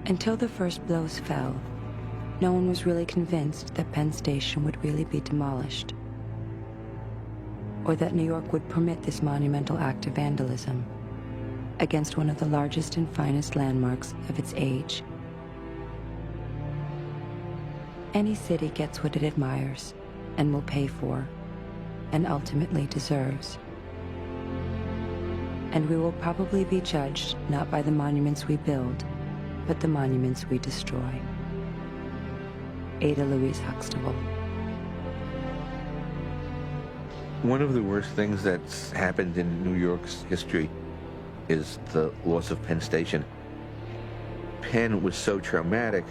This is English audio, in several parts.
Until the first blows fell, no one was really convinced that Penn Station would really be demolished, or that New York would permit this monumental act of vandalism against one of the largest and finest landmarks of its age. Any city gets what it admires and will pay for, and ultimately deserves. And we will probably be judged not by the monuments we build, but the monuments we destroy. Ada Louise Huxtable. One of the worst things that's happened in New York's history is the loss of Penn Station. Penn was so traumatic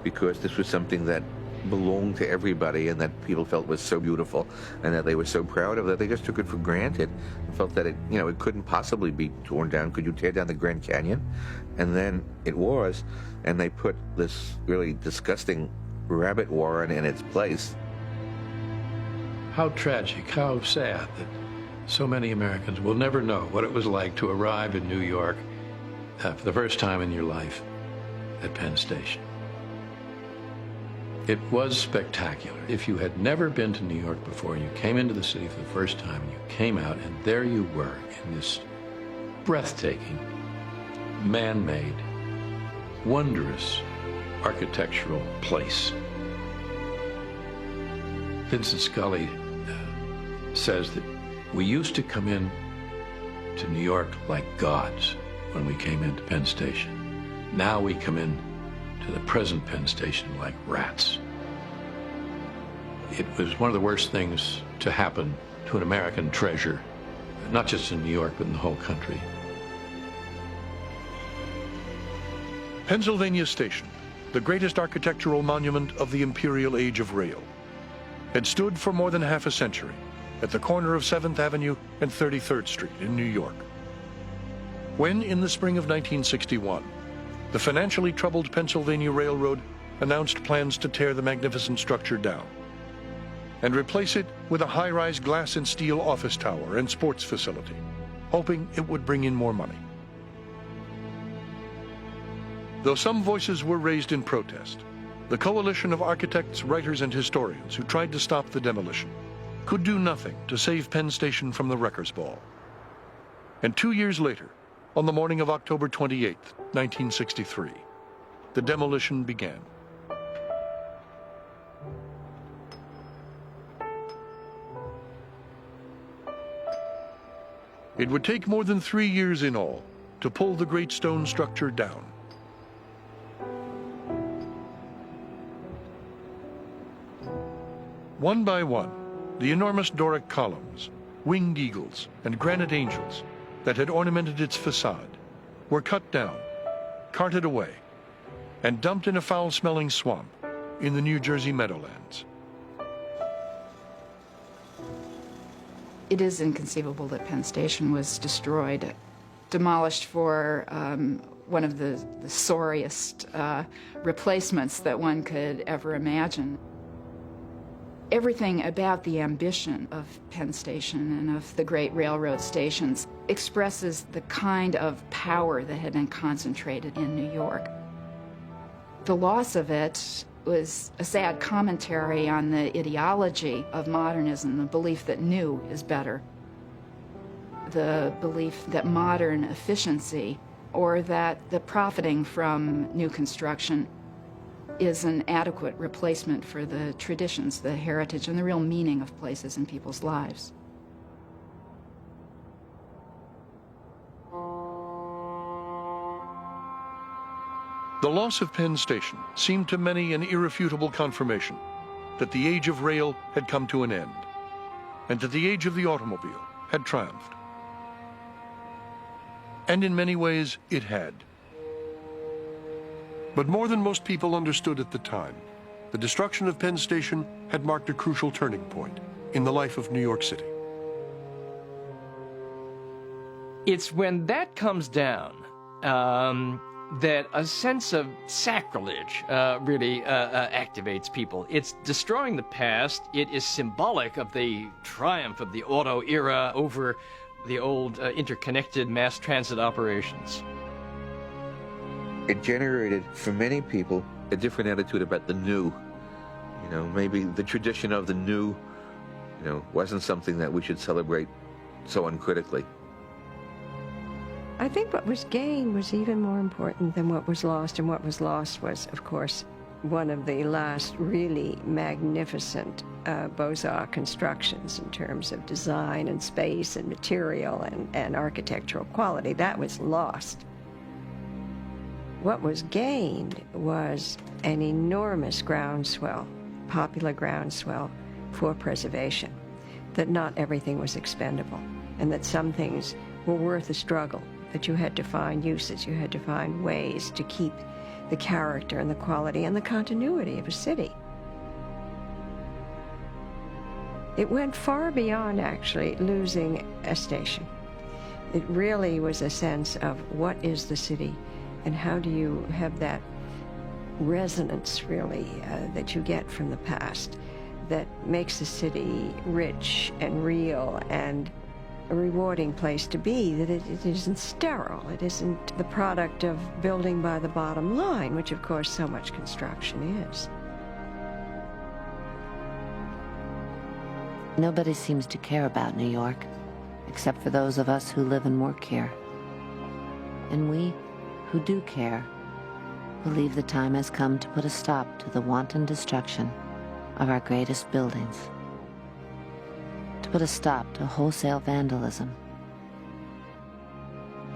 because this was something that belonged to everybody and that people felt was so beautiful and that they were so proud of, that they just took it for granted and felt that it couldn't possibly be torn down. Could you tear down the Grand Canyon? And then it was, and they put this really disgusting rabbit warren in its place. How tragic, how sad that so many Americans will never know what it was like to arrive in New York for the first time in your life at Penn Station. It was spectacular. If you had never been to New York before, you came into the city for the first time, and you came out, and there you were in this breathtaking, man-made, wondrous architectural place. Vincent Scully says that we used to come in to New York like gods when we came into Penn Station. Now we come in to the present Penn Station like rats. It was one of the worst things to happen to an American treasure, not just in New York, but in the whole country. Pennsylvania Station, the greatest architectural monument of the imperial age of rail, had stood for more than half a century at the corner of 7th Avenue and 33rd Street in New York. When, in the spring of 1961, the financially troubled Pennsylvania Railroad announced plans to tear the magnificent structure down and replace it with a high-rise glass and steel office tower and sports facility, hoping it would bring in more money. Though some voices were raised in protest, the coalition of architects, writers, and historians who tried to stop the demolition could do nothing to save Penn Station from the wrecker's ball. And 2 years later, on the morning of October 28, 1963, the demolition began. It would take more than 3 years in all to pull the great stone structure down. One by one, the enormous Doric columns, winged eagles, and granite angels that had ornamented its facade were cut down, carted away, and dumped in a foul-smelling swamp in the New Jersey Meadowlands. It is inconceivable that Penn Station was destroyed, demolished for one of the sorriest replacements that one could ever imagine. Everything about the ambition of Penn Station and of the great railroad stations expresses the kind of power that had been concentrated in New York. The loss of it was a sad commentary on the ideology of modernism, the belief that new is better, the belief that modern efficiency, or that the profiting from new construction is an adequate replacement for the traditions, the heritage, and the real meaning of places in people's lives. The loss of Penn Station seemed to many an irrefutable confirmation that the age of rail had come to an end, and that the age of the automobile had triumphed. And in many ways, it had. But more than most people understood at the time, the destruction of Penn Station had marked a crucial turning point in the life of New York City. It's when that comes down that a sense of sacrilege really activates people. It's destroying the past. It is symbolic of the triumph of the auto era over the old interconnected mass transit operations. It generated, for many people, a different attitude about the new. You know, maybe the tradition of the new, you know, wasn't something that we should celebrate so uncritically. I think what was gained was even more important than what was lost, and what was lost was, of course, one of the last really magnificent Beaux-Arts constructions in terms of design and space and material and architectural quality. That was lost. What was gained was an enormous groundswell, popular groundswell for preservation, that not everything was expendable, and that some things were worth the struggle, that you had to find uses, you had to find ways to keep the character and the quality and the continuity of a city. It went far beyond actually losing a station. It really was a sense of what is the city and how do you have that resonance, really, that you get from the past that makes the city rich and real and a rewarding place to be, that it isn't sterile. It isn't the product of building by the bottom line, which of course so much construction is. Nobody seems to care about New York, except for those of us who live and work here. And we, who do care, believe the time has come to put a stop to the wanton destruction of our greatest buildings. To put a stop to wholesale vandalism.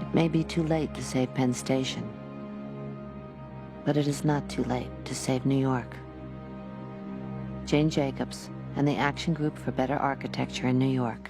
It may be too late to save Penn Station, but it is not too late to save New York. Jane Jacobs and the Action Group for Better Architecture in New York.